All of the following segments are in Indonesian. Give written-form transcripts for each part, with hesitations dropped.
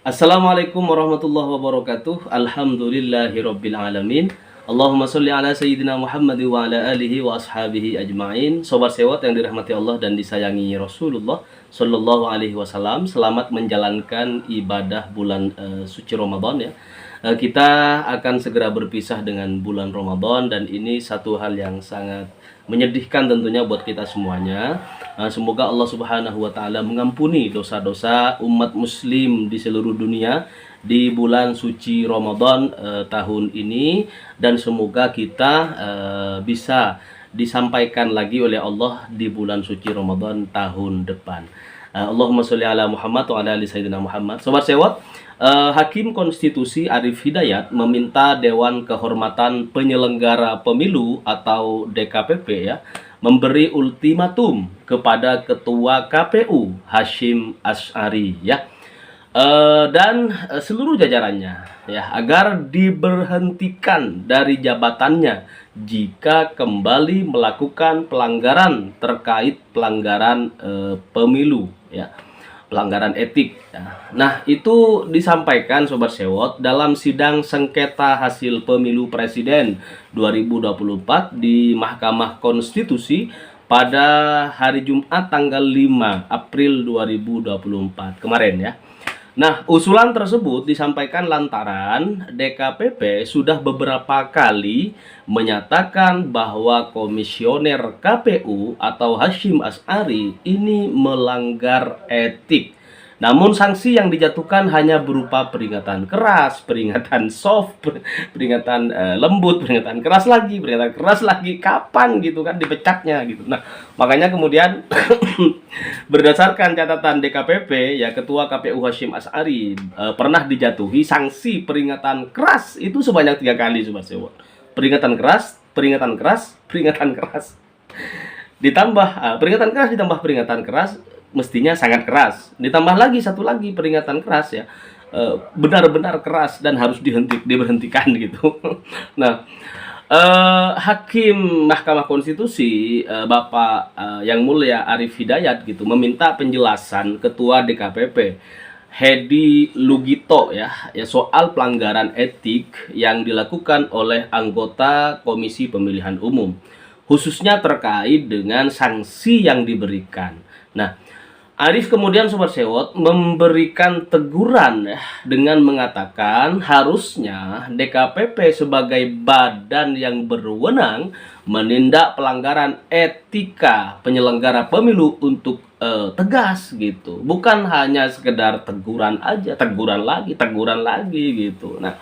Assalamualaikum warahmatullahi wabarakatuh. Alhamdulillahirabbil alamin. Allahumma sholli ala sayyidina Muhammad wa ala alihi wa ashabihi ajmain. Sobat sewot yang dirahmati Allah dan disayangi Rasulullah sallallahu alaihi wasallam, selamat menjalankan ibadah bulan suci Ramadan ya. Kita akan segera berpisah dengan bulan Ramadan dan ini satu hal yang sangat menyedihkan tentunya buat kita semuanya. Semoga Allah Subhanahu wa taala mengampuni dosa-dosa umat muslim di seluruh dunia di bulan suci Ramadan tahun ini, dan semoga kita bisa disampaikan lagi oleh Allah di bulan suci Ramadan tahun depan. Allahumma sholli ala Muhammad wa ala ali sayyidina Muhammad. Sobat sewot, Hakim Konstitusi Arif Hidayat meminta Dewan Kehormatan Penyelenggara Pemilu atau DKPP ya memberi ultimatum kepada Ketua KPU Hasyim Asy'ari ya, dan seluruh jajarannya ya, agar diberhentikan dari jabatannya jika kembali melakukan pelanggaran terkait pelanggaran pemilu ya, pelanggaran etik ya. Nah, itu disampaikan Sobat Sewot dalam sidang sengketa hasil pemilu presiden 2024 di Mahkamah Konstitusi pada hari Jumat tanggal 5 April 2024 kemarin ya. Nah, usulan tersebut disampaikan lantaran DKPP sudah beberapa kali menyatakan bahwa komisioner KPU atau Hasyim Asy'ari ini melanggar etik. Namun sanksi yang dijatuhkan hanya berupa peringatan keras, peringatan soft, peringatan lembut, peringatan keras lagi, kapan gitu kan dipecatnya gitu. Nah, makanya kemudian berdasarkan catatan DKPP ya, Ketua KPU Hasyim Asy'ari pernah dijatuhi sanksi peringatan keras itu sebanyak 3 kali Sobat Sewot. Peringatan keras, peringatan keras, peringatan keras. Ditambah peringatan keras ditambah peringatan keras mestinya sangat keras. Ditambah lagi satu lagi peringatan keras ya, benar-benar keras dan harus diberhentikan gitu. Nah, Hakim Mahkamah Konstitusi Bapak Yang Mulia Arif Hidayat gitu meminta penjelasan Ketua DKPP Hedi Lugito ya soal pelanggaran etik yang dilakukan oleh anggota Komisi Pemilihan Umum, khususnya terkait dengan sanksi yang diberikan. Nah, Arif kemudian Sobat Sewot memberikan teguran ya, dengan mengatakan harusnya DKPP sebagai badan yang berwenang menindak pelanggaran etika penyelenggara pemilu untuk tegas gitu. Bukan hanya sekedar teguran aja, teguran lagi gitu. Nah,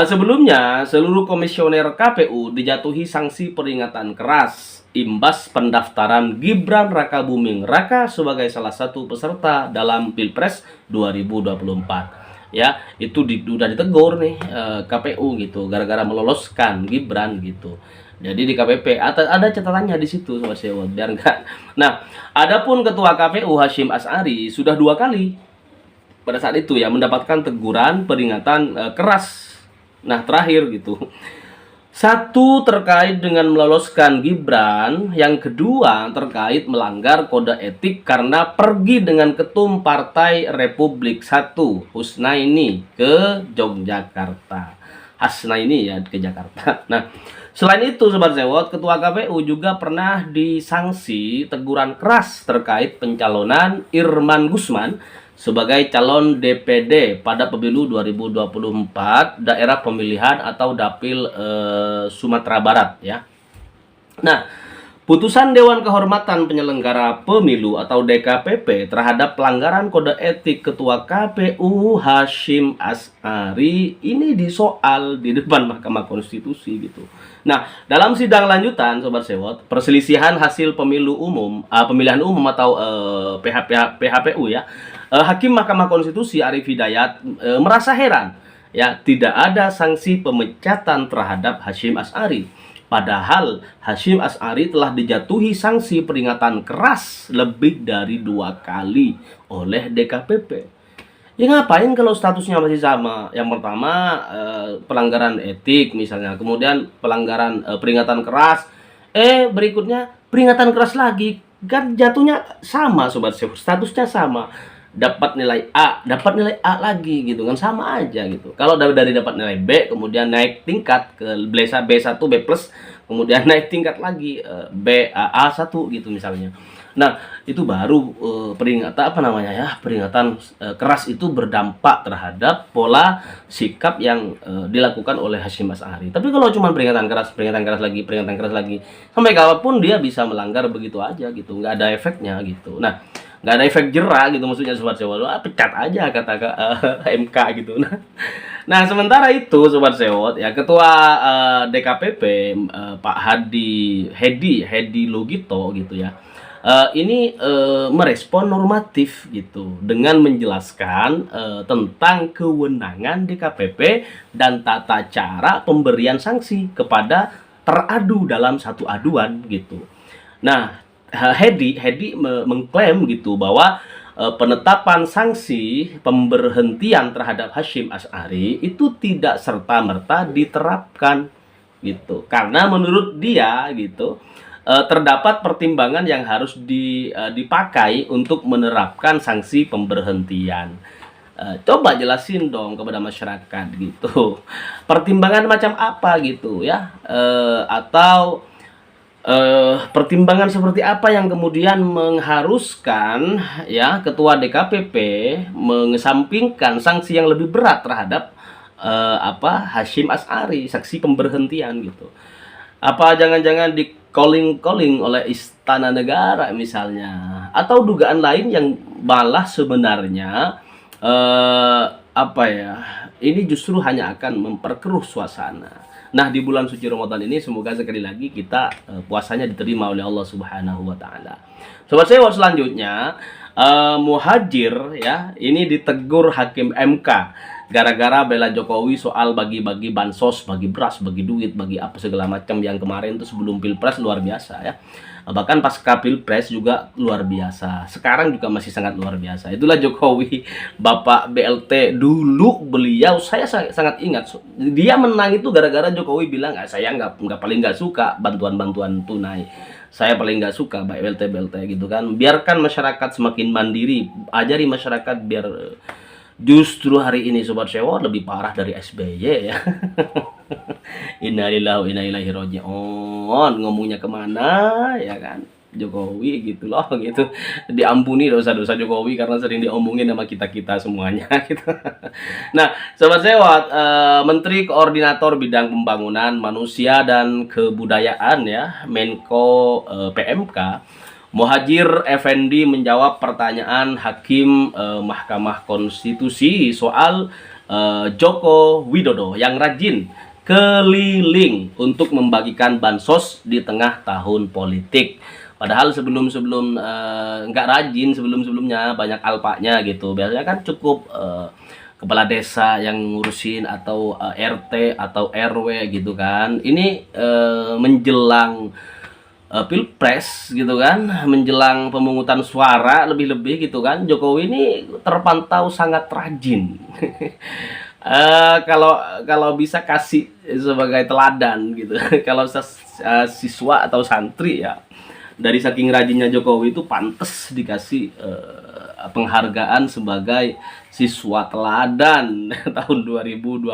sebelumnya seluruh komisioner KPU dijatuhi sanksi peringatan keras imbas pendaftaran Gibran Rakabuming Raka sebagai salah satu peserta dalam Pilpres 2024. Ya, itu udah ditegur nih KPU gitu gara-gara meloloskan Gibran gitu. Jadi di KPP ada catatannya di situ Sobat Sewot biar enggak. Nah, adapun Ketua KPU Hasyim Asy'ari sudah 2 kali pada saat itu ya mendapatkan teguran peringatan keras. Nah, terakhir gitu. Satu terkait dengan meloloskan Gibran, yang kedua terkait melanggar kode etik karena pergi dengan ketum Partai Republik 1 Husnaini ke Yogyakarta. Hasnaini ya ke Jakarta. Nah, selain itu Sobat Sewot, Ketua KPU juga pernah disanksi teguran keras terkait pencalonan Irman Gusman sebagai calon DPD pada pemilu 2024 daerah pemilihan atau Dapil Sumatera Barat ya. Nah, putusan Dewan Kehormatan Penyelenggara Pemilu atau DKPP terhadap pelanggaran kode etik Ketua KPU Hasyim Asy'ari ini disoal di depan Mahkamah Konstitusi gitu. Nah, dalam sidang lanjutan Sobat Sewot, perselisihan hasil pemilihan umum atau PHPU ya, Hakim Mahkamah Konstitusi Arif Hidayat merasa heran ya tidak ada sanksi pemecatan terhadap Hasyim Asy'ari. Padahal Hasyim Asy'ari telah dijatuhi sanksi peringatan keras lebih dari 2 kali oleh DKPP. Ya ngapain kalau statusnya masih sama? Yang pertama pelanggaran etik misalnya, kemudian pelanggaran peringatan keras, berikutnya peringatan keras lagi, kan jatuhnya sama Sobat Sewot, statusnya sama. dapat nilai A, dapat nilai A lagi gitu kan, sama aja gitu. Kalau dari dapat nilai B kemudian naik tingkat ke B1 B plus, kemudian naik tingkat lagi B A1 gitu misalnya. Nah, itu baru peringatan apa namanya ya? Peringatan keras itu berdampak terhadap pola sikap yang dilakukan oleh Hasyim Asy'ari. Tapi kalau cuma peringatan keras lagi, peringatan keras lagi, sampai kapanpun dia bisa melanggar begitu aja gitu, nggak ada efeknya gitu. Nah, nggak ada efek jerah gitu maksudnya Sobat Sewot, pecat aja kata MK gitu. Nah, sementara itu Sobat Sewot ya, ketua DKPP Pak Hedi Lugito gitu ya, ini merespon normatif gitu dengan menjelaskan tentang kewenangan DKPP dan tata cara pemberian sanksi kepada teradu dalam satu aduan gitu. Nah, Hedi mengklaim gitu bahwa penetapan sanksi pemberhentian terhadap Hasyim Asy'ari itu tidak serta-merta diterapkan gitu. Karena menurut dia gitu, terdapat pertimbangan yang harus dipakai untuk menerapkan sanksi pemberhentian. Coba jelasin dong kepada masyarakat gitu. Pertimbangan macam apa gitu ya? Atau pertimbangan seperti apa yang kemudian mengharuskan ya ketua DKPP mengesampingkan sanksi yang lebih berat terhadap Hasyim Asy'ari, saksi pemberhentian gitu. Apa jangan-jangan di calling oleh Istana Negara misalnya, atau dugaan lain yang malah sebenarnya ini justru hanya akan memperkeruh suasana. Nah, di bulan suci Ramadan ini semoga sekali lagi kita puasanya diterima oleh Allah Subhanahu wa taala. Sobat Sewot, selanjutnya Muhadjir ya, ini ditegur Hakim MK gara-gara bela Jokowi soal bagi-bagi bansos, bagi beras, bagi duit, bagi apa segala macam yang kemarin itu sebelum Pilpres luar biasa ya. Bahkan pasca Pilpres juga luar biasa. Sekarang juga masih sangat luar biasa. Itulah Jokowi, Bapak BLT dulu. Beliau saya sangat ingat, dia menang itu gara-gara Jokowi bilang, saya paling nggak suka bantuan tunai. Saya paling nggak suka BLT gitu kan. Biarkan masyarakat semakin mandiri, ajari masyarakat biar. Justru hari ini Sobat Sewot lebih parah dari SBY ya. Innalillahi wa inna ilaihi raji'un. Ngomongnya kemana ya kan, Jokowi gitu loh gitu. Diampuni dosa-dosa Jokowi karena sering diomongin sama kita semuanya gitu. Nah, Sobat Sewot, Menteri Koordinator Bidang Pembangunan Manusia dan Kebudayaan ya, Menko PMK Muhadjir Effendi menjawab pertanyaan Hakim Mahkamah Konstitusi soal Joko Widodo yang rajin keliling untuk membagikan bansos di tengah tahun politik. Padahal sebelum-sebelum nggak rajin, sebelumnya banyak alpanya gitu. Biasanya kan cukup kepala desa yang ngurusin atau RT atau RW gitu kan. Ini menjelang Pilpres gitu kan, menjelang pemungutan suara lebih-lebih gitu kan, Jokowi ini terpantau sangat rajin. Kalau bisa kasih sebagai teladan gitu. Kalau siswa atau santri ya, dari saking rajinnya Jokowi itu pantas dikasih penghargaan sebagai siswa teladan tahun 2024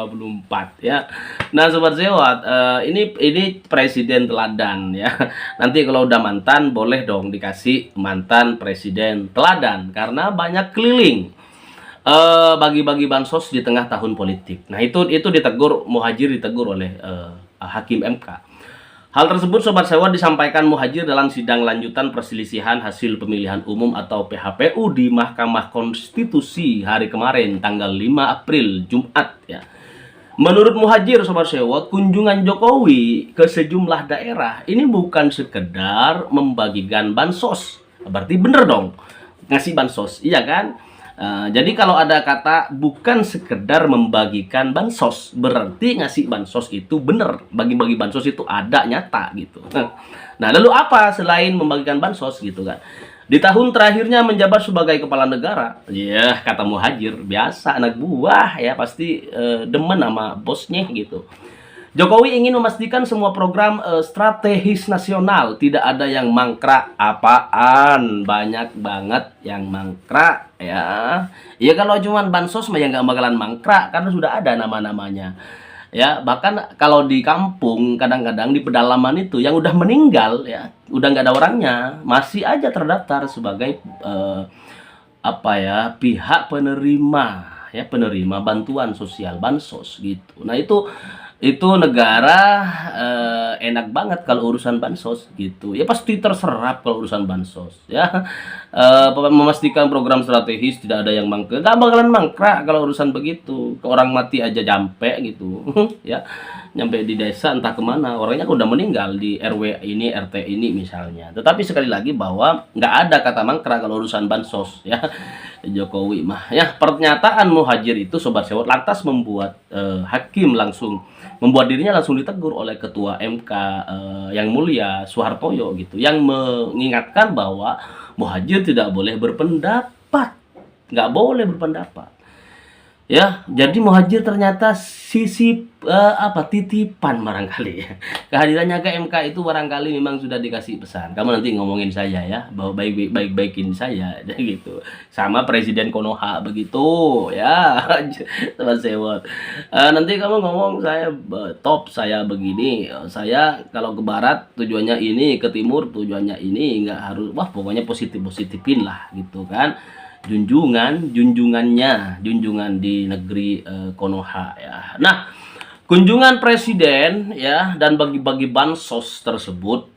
ya. Nah, Sobat Sewot, ini presiden teladan ya. Nanti kalau udah mantan boleh dong dikasih mantan presiden teladan karena banyak keliling bagi-bagi bansos di tengah tahun politik. Nah, itu ditegur, Muhadjir ditegur oleh Hakim MK. Hal tersebut Sobat Sewot disampaikan Muhadjir dalam sidang lanjutan perselisihan hasil pemilihan umum atau PHPU di Mahkamah Konstitusi hari kemarin tanggal 5 April Jumat ya. Menurut Muhadjir, Sobat Sewot, kunjungan Jokowi ke sejumlah daerah ini bukan sekedar membagikan bansos. Berarti bener dong ngasih bansos, iya kan? Jadi kalau ada kata bukan sekedar membagikan bansos, berarti ngasih bansos itu bener, bagi-bagi bansos itu ada, nyata gitu. Nah, lalu apa selain membagikan bansos gitu kan? Di tahun terakhirnya menjabat sebagai kepala negara, ya kata Muhadjir, biasa anak buah ya pasti demen sama bosnya gitu. Jokowi ingin memastikan semua program strategis nasional, tidak ada yang mangkrak. Apaan? Banyak banget yang mangkrak ya. Ya kalau cuman bansos mah ya nggak bakalan mangkrak karena sudah ada nama-namanya. Ya, bahkan kalau di kampung kadang-kadang di pedalaman itu yang udah meninggal ya, udah nggak ada orangnya, masih aja terdaftar sebagai apa ya, pihak penerima ya, penerima bantuan sosial bansos gitu. Nah itu negara enak banget kalau urusan bansos gitu ya, pasti terserap kalau urusan bansos ya. Memastikan program strategis tidak ada yang mangkrak, nggak bakalan mangkrak kalau urusan begitu. Orang mati aja jampe gitu ya, nyampe di desa entah kemana, orangnya udah meninggal di RW ini, RT ini misalnya. Tetapi sekali lagi bahwa nggak ada kata mangkrak kalau urusan bansos ya. Jokowi mah ya, pernyataan Muhajir itu Sobat Sewot lantas membuat hakim langsung membuat dirinya langsung ditegur oleh ketua MK yang mulia Soehartoyo gitu, yang mengingatkan bahwa Muhajir tidak boleh berpendapat, nggak boleh berpendapat. Ya, jadi Muhajir ternyata sisi apa, titipan barangkali ya. Kehadirannya ke MK itu barangkali memang sudah dikasih pesan. Kamu nanti ngomongin saya ya, bahwa baik-baikin saya gitu. Sama Presiden Konoha begitu ya. Teman sewot. Nanti kamu ngomong saya top, saya begini. Saya kalau ke barat tujuannya ini, ke timur tujuannya ini, nggak harus wah pokoknya positif-positifin lah gitu kan. Junjungan di negeri Konoha ya. Nah, kunjungan presiden ya dan bagi-bagi bansos tersebut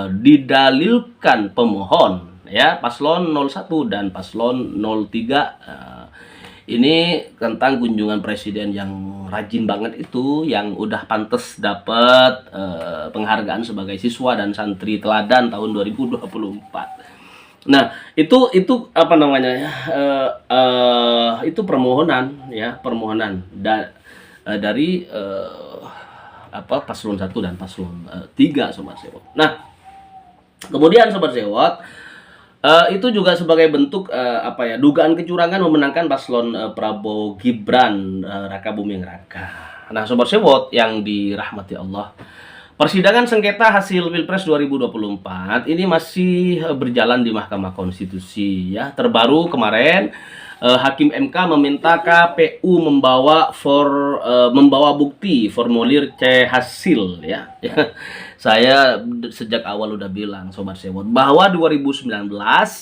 didalilkan pemohon ya, paslon 01 dan paslon 03 ini tentang kunjungan presiden yang rajin banget itu, yang udah pantas dapat penghargaan sebagai siswa dan santri teladan tahun 2024. Nah, itu apa namanya ya? Itu permohonan ya, permohonan dari apa, paslon 1 dan paslon 3 Sobat Sewot. Nah, kemudian Sobat Sewot, itu juga sebagai bentuk apa ya, dugaan kecurangan memenangkan paslon Prabowo Gibran Raka Buming Raka. Nah, Sobat Sewot yang dirahmati Allah, persidangan sengketa hasil Pilpres 2024 ini masih berjalan di Mahkamah Konstitusi ya. Terbaru kemarin Hakim MK meminta KPU membawa bukti formulir C hasil ya. Saya sejak awal udah bilang Sobat Sewot bahwa 2019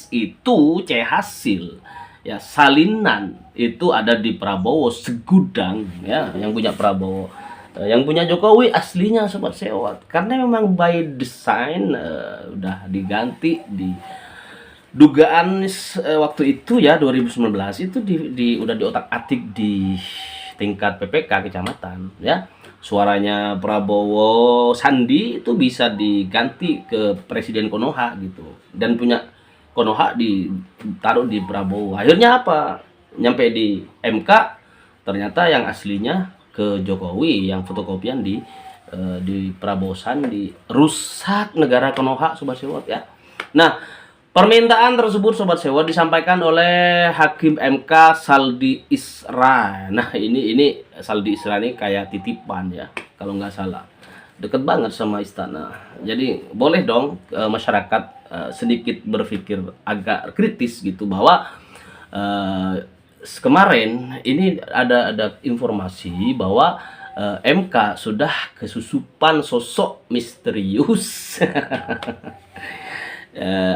itu C hasil ya, salinan itu ada di Prabowo segudang ya, yang punya Prabowo. Yang punya Jokowi aslinya Sobat Sewot, karena memang by design udah diganti di dugaan waktu itu ya, 2019 itu udah diotak-atik di tingkat PPK kecamatan ya. Suaranya Prabowo Sandi itu bisa diganti ke Presiden Konoha gitu, dan punya Konoha ditaruh di Prabowo. Akhirnya apa? Nyampe di MK ternyata yang aslinya ke Jokowi, yang fotokopian di Prabowo Sandi. Rusak negara Konoha Sobat Sewot ya. Nah, permintaan tersebut Sobat Sewot disampaikan oleh Hakim MK Saldi Isra. Nah, ini Saldi Isra ini kayak titipan ya, kalau nggak salah. Deket banget sama istana. Jadi boleh dong masyarakat sedikit berpikir agak kritis gitu, bahwa kemarin ini ada informasi bahwa MK sudah kesusupan sosok misterius.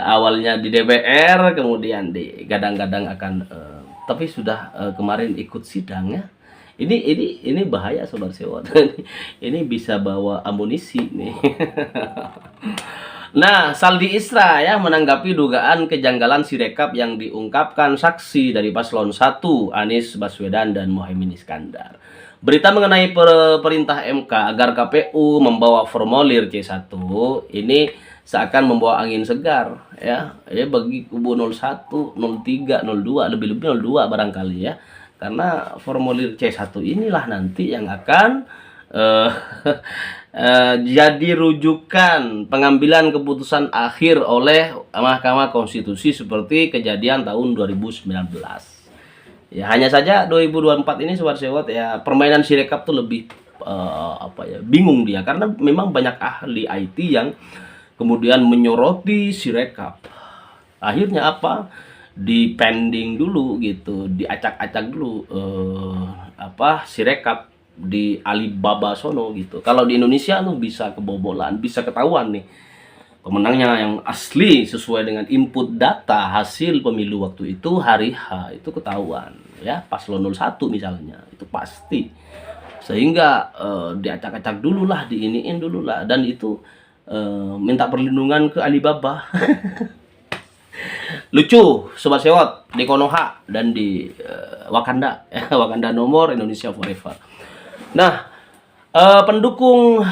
Awalnya di DPR, kemudian digadang-gadang akan tapi sudah kemarin ikut sidang ya. Ini bahaya Sobat Sewot. Ini bisa bawa amunisi nih. Nah, Saldi Isra ya menanggapi dugaan kejanggalan Sirekap yang diungkapkan saksi dari paslon 1 Anies Baswedan dan Muhaimin Iskandar. Berita mengenai perintah MK agar KPU membawa formulir C1 ini seakan membawa angin segar ya bagi kubu 01, 03, 02, lebih-lebih 02 barangkali ya. Karena formulir C1 inilah nanti yang akan jadi rujukan pengambilan keputusan akhir oleh Mahkamah Konstitusi seperti kejadian tahun 2019. Ya, hanya saja 2024 ini Sobat Sewot ya, permainan Sirekap tuh lebih bingung dia karena memang banyak ahli IT yang kemudian menyoroti Sirekap. Akhirnya apa? Dipending dulu gitu, diacak-acak dulu Sirekap di Alibaba sono gitu. Kalau di Indonesia lu bisa kebobolan, bisa ketahuan nih pemenangnya yang asli sesuai dengan input data hasil pemilu waktu itu hari H itu ketahuan ya, paslon 01 misalnya itu pasti, sehingga diacak-acak dulu lah, diiniin dulu lah, dan itu minta perlindungan ke Alibaba. Lucu Sobat Sewot, di Konoha dan di Wakanda Wakanda nomor Indonesia Forever. Nah, pendukung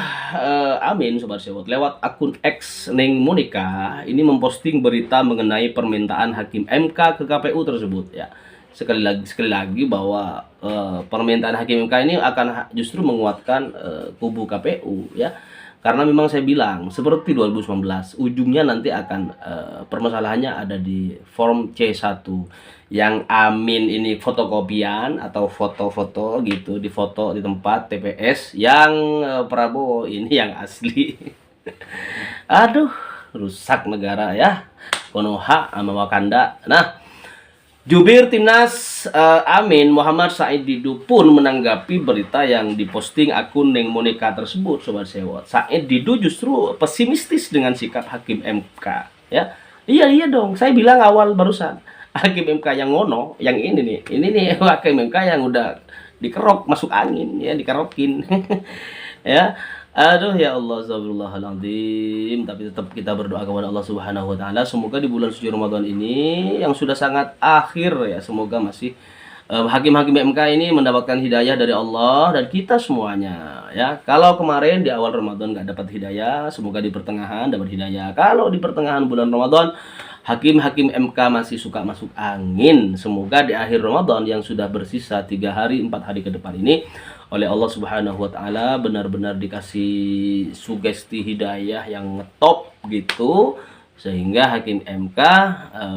Amin Sobat Sewot lewat akun X Neng Monika ini memposting berita mengenai permintaan Hakim MK ke KPU tersebut ya. Sekali lagi bahwa permintaan Hakim MK ini akan justru menguatkan kubu KPU ya. Karena memang saya bilang seperti 2019 ujungnya nanti akan permasalahannya ada di form C1 yang Amin ini fotokopian atau foto-foto gitu, di foto di tempat TPS, yang Prabowo ini yang asli. Aduh, rusak negara ya, Konoha sama Wakanda. Nah, Jubir Timnas Amin Muhammad Said Didu pun menanggapi berita yang diposting akun Neng Monika tersebut Sobat Sewot. Said Didu justru pesimistis dengan sikap Hakim MK ya. Iya dong, saya bilang awal barusan Hakim MK yang ngono, yang ini nih Hakim MK yang udah dikerok masuk angin ya, dikerokin. Ya. Aduh ya Allah, astagfirullahaladzim. Tapi tetap kita berdoa kepada Allah Subhanahu wa taala, semoga di bulan suci Ramadan ini yang sudah sangat akhir ya, semoga masih hakim-hakim MK ini mendapatkan hidayah dari Allah dan kita semuanya ya. Kalau kemarin di awal Ramadan nggak dapat hidayah, semoga di pertengahan dapat hidayah. Kalau di pertengahan bulan Ramadan hakim-hakim MK masih suka masuk angin, semoga di akhir Ramadan yang sudah bersisa 3 hari 4 hari ke depan ini oleh Allah Subhanahu wa taala benar-benar dikasih sugesti hidayah yang ngetop gitu, sehingga hakim MK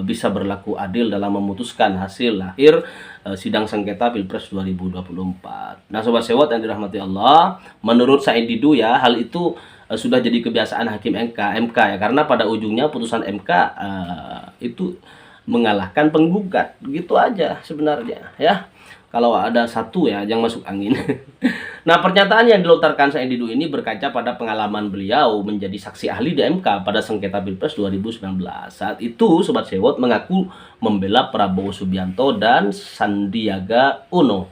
bisa berlaku adil dalam memutuskan hasil akhir sidang sengketa Pilpres 2024. Nah, Sobat Sewot yang dirahmati Allah, menurut Said Didu ya, hal itu sudah jadi kebiasaan hakim MK ya, karena pada ujungnya putusan MK itu mengalahkan penggugat, gitu aja sebenarnya ya. Kalau ada satu ya yang masuk angin. Nah, pernyataan yang dilontarkan Said Didu ini berkaca pada pengalaman beliau menjadi saksi ahli di MK pada sengketa Pilpres 2019. Saat itu Sobat Sewot mengaku membela Prabowo Subianto dan Sandiaga Uno.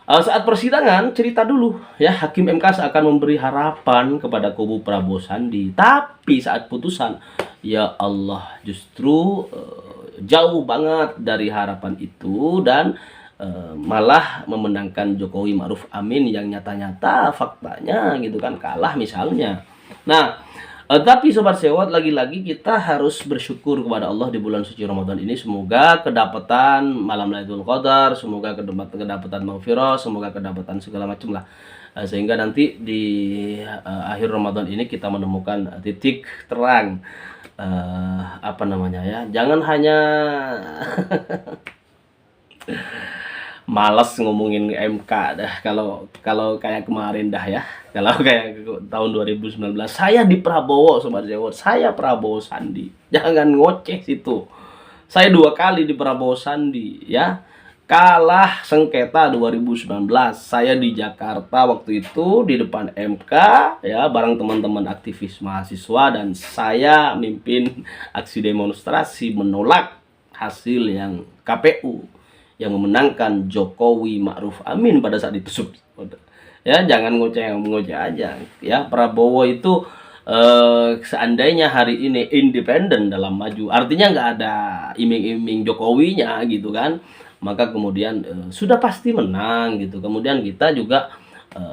Saat persidangan cerita dulu ya, Hakim MK seakan memberi harapan kepada kubu Prabowo Sandi. Tapi saat putusan, ya Allah, justru jauh banget dari harapan itu dan malah memenangkan Jokowi Ma'ruf Amin yang nyata-nyata faktanya gitu kan kalah misalnya. Nah, tapi Sobat Sewot, lagi-lagi kita harus bersyukur kepada Allah di bulan suci Ramadan ini. Semoga kedapatan malam Lailatul Qadar, semoga kedapatan maghfirah, semoga kedapatan segala macam lah, sehingga nanti di akhir Ramadan ini kita menemukan titik terang, jangan hanya malas ngomongin MK dah kalau kayak kemarin dah ya. Kalau kayak tahun 2019 saya di Prabowo Sobat Sewot, saya Prabowo Sandi. Jangan ngoceh situ. Saya 2 kali di Prabowo Sandi ya. Kalah sengketa 2019. Saya di Jakarta waktu itu di depan MK ya, bareng teman-teman aktivis mahasiswa, dan saya mimpin aksi demonstrasi menolak hasil yang KPU yang memenangkan Jokowi Ma'ruf Amin pada saat itu. Ya, jangan ngoceh aja ya. Prabowo itu seandainya hari ini independen dalam maju, artinya nggak ada iming-iming Jokowinya gitu kan, maka kemudian sudah pasti menang gitu. Kemudian kita juga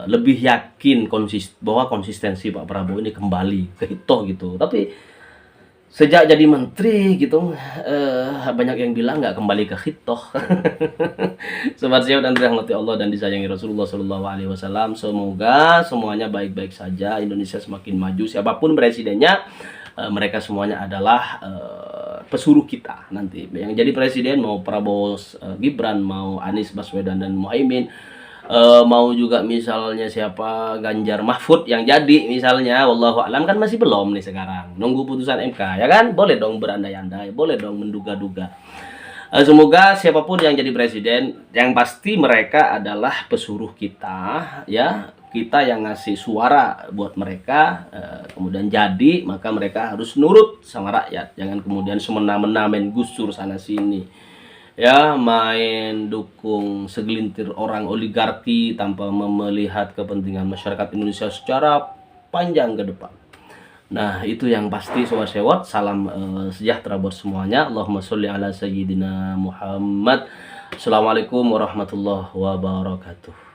lebih yakin bahwa konsistensi Pak Prabowo ini kembali ke hitoh gitu. Tapi sejak jadi menteri gitu, banyak yang bilang nggak kembali ke hitoh. Sobat Sewot dan dirahmati Allah dan disayangi Rasulullah SAW, semoga semuanya baik-baik saja, Indonesia semakin maju, siapapun presidennya, mereka semuanya adalah pesuruh kita nanti. Yang jadi presiden mau Prabowo Gibran, mau Anies Baswedan dan Muhaimin, mau juga misalnya siapa Ganjar Mahfud yang jadi misalnya, wallahu alam, kan masih belum nih sekarang. Nunggu putusan MK, ya kan? Boleh dong berandai-andai, boleh dong menduga-duga. Semoga siapapun yang jadi presiden, yang pasti mereka adalah pesuruh kita, ya. Kita yang ngasih suara buat mereka, kemudian jadi, maka mereka harus nurut sama rakyat. Jangan kemudian semena-mena main gusur sana sini, ya, main dukung segelintir orang oligarki tanpa melihat kepentingan masyarakat Indonesia secara panjang ke depan. Nah, itu yang pasti. Sobat Sewot, salam sejahtera buat semuanya. Allahumma sholli ala sayyidina Muhammad. Assalamualaikum warahmatullahi wabarakatuh.